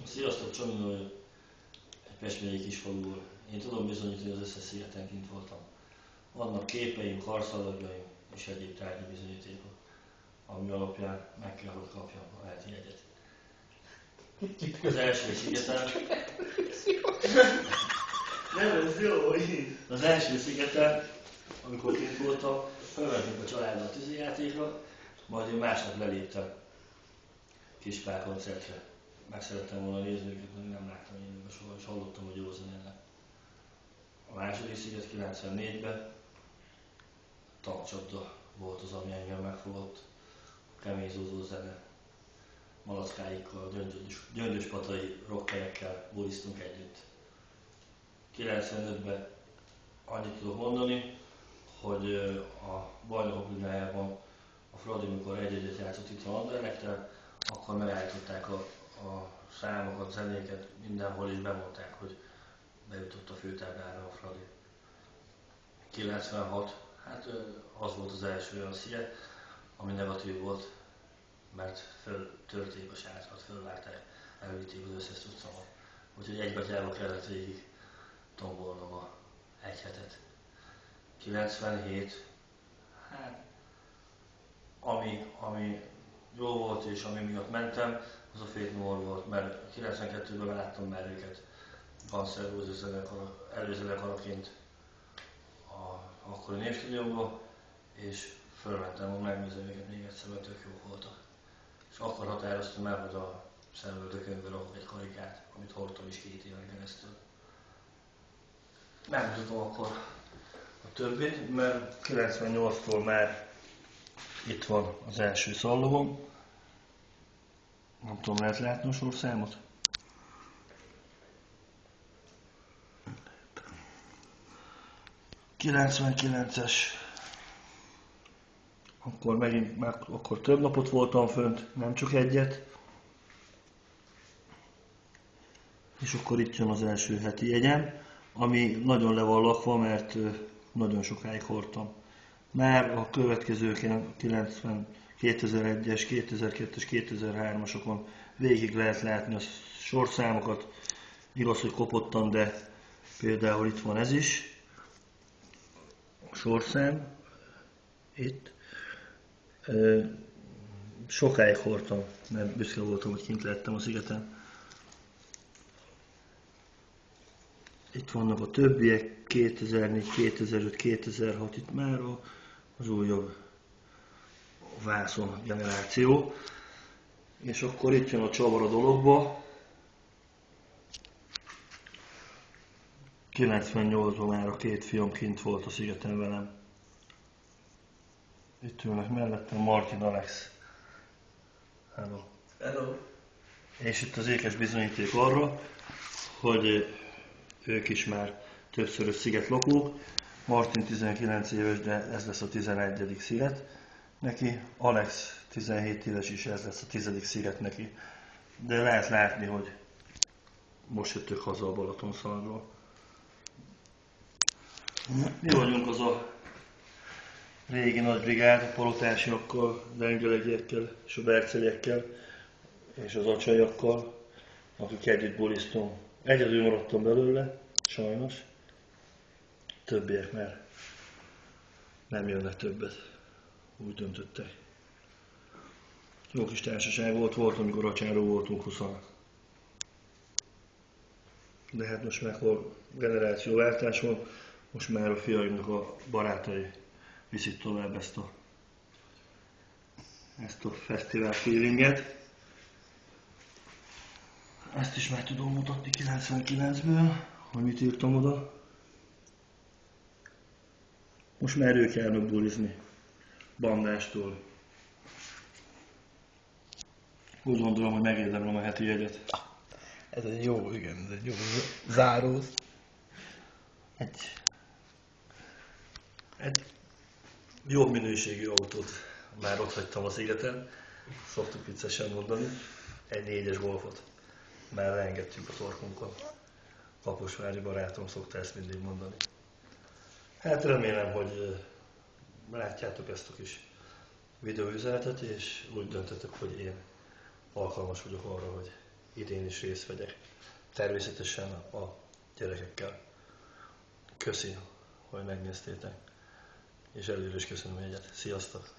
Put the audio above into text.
Sziasztok, Csaminó, egy Pest megyei kisfaluból. Én tudom bizonyítani, hogy az összes szigeten kint voltam. Vannak képeim, karszalagjaim és egyéb tárgyi bizonyítékok, ami alapján meg kell, hogy kapjam a heti jegyet. Az első szigeten... Nem, ez jó, az első szigeten, amikor kint voltam, felmentünk a családdal tűzijátékra, majd én másnap leléptem Kispál koncertre. Meg szerettem volna nézni őket, mert nem láttam élőben soha, és hallottam, hogy jó zene. A második sziget 94-ben tankcsapda volt az, ami engem megfogott. Keményzózó zene, malackáikkal, gyöngyöspatai rockerekkel bulisztunk együtt. 95-ben annyit tudok mondani, hogy a Bajnokok Ligájában a Fradi, mikor egy-egyet játszott itt a Anderlechttel, akkor megállították a számokat, zenéket mindenhol, és bemondták, hogy bejutott a főtáblára a Fradi. 96, hát az volt az első olyan sziget, ami negatív volt, mert föltörték a sátrat, fölvágták, elvitték az összes cuccomat. Úgyhogy egybetyárba kellett végig tombolnom egy hetet. 97, hát ami jó volt és ami miatt mentem, az a Fate No More volt, mert 92-ben láttam már őket panszervózó előzenekaraként akkori Népstadionba, és fölmentem, hogy megnézem őket még egyszer, mert tök jók voltak. És akkor határoztam el, hogy a szemöldökömbe rakok egy karikát, amit hordtam is 2 éven keresztül. Nem tudom akkor a többit, mert 98-tól már itt van az első szallagom. Nem tudom, lehet látni a sorszámot? ...99-es. Akkor több napot voltam fönt, nem csak egyet. És akkor itt jön az első heti jegyem, ami nagyon le van lakva, mert nagyon sokáig hordtam. Már a következő 2001-es, 2002-es, 2003-asokon végig lehet látni a sorszámokat. Igaz, hogy kopottan, de például itt van ez is. A sorszám. Itt. Sokáig hordtam, mert büszke voltam, hogy kint lettem a szigeten. Itt vannak a többiek, 2004, 2005, 2006, itt már az újabb vászon generáció. És akkor itt jön a csavar a dologba. 98-ban már a 2 fiam kint volt a szigeten velem. Itt ülnek mellettem Martin, Alex. Hello. Hello. És itt az ékes bizonyíték arra, hogy ők is már többszörös szigetlakók. Martin 19 éves, de ez lesz a 11. sziget neki. Alex 17 éves is, ez lesz a 10. sziget neki. De lehet látni, hogy most jöttök haza a Balatonszaladról. Mi vagyunk az a régi nagy brigád, a palotásiakkal, lengyelegiekkel és a berceliekkel és az acsaiakkal, akik együtt bulisztunk. Egyedül maradtam belőle, sajnos. Többiek már nem jönnek többet, úgy döntöttek. Jó kis társaság volt, amikor acsáról voltunk 20-an. De hát most már generációváltás van, most már a fiaimnak a barátai viszik tovább ezt a fesztivál feelinget. Ezt is meg tudom mutatni 99-ből, hogy mit írtam oda. Most már ők járnak bulizni, bandástól. Úgy gondolom, hogy megérdemlem a heti jegyet. Ez egy jó, igen, ez egy jó záró. Egy jobb minőségű autót már ott hagytam a szigeten, szoktuk viccesen mondani, egy 4-es Golfot. Már leengedtünk a torkunkon. Kaposvári barátom szokta ezt mindig mondani. Hát remélem, hogy látjátok ezt a kis videóüzenetet, és úgy döntöttek, hogy én alkalmas vagyok arra, hogy idén is részt vegyek. Természetesen a gyerekekkel. Köszi, hogy megnéztétek. És előre is köszönöm a jegyet. Sziasztok!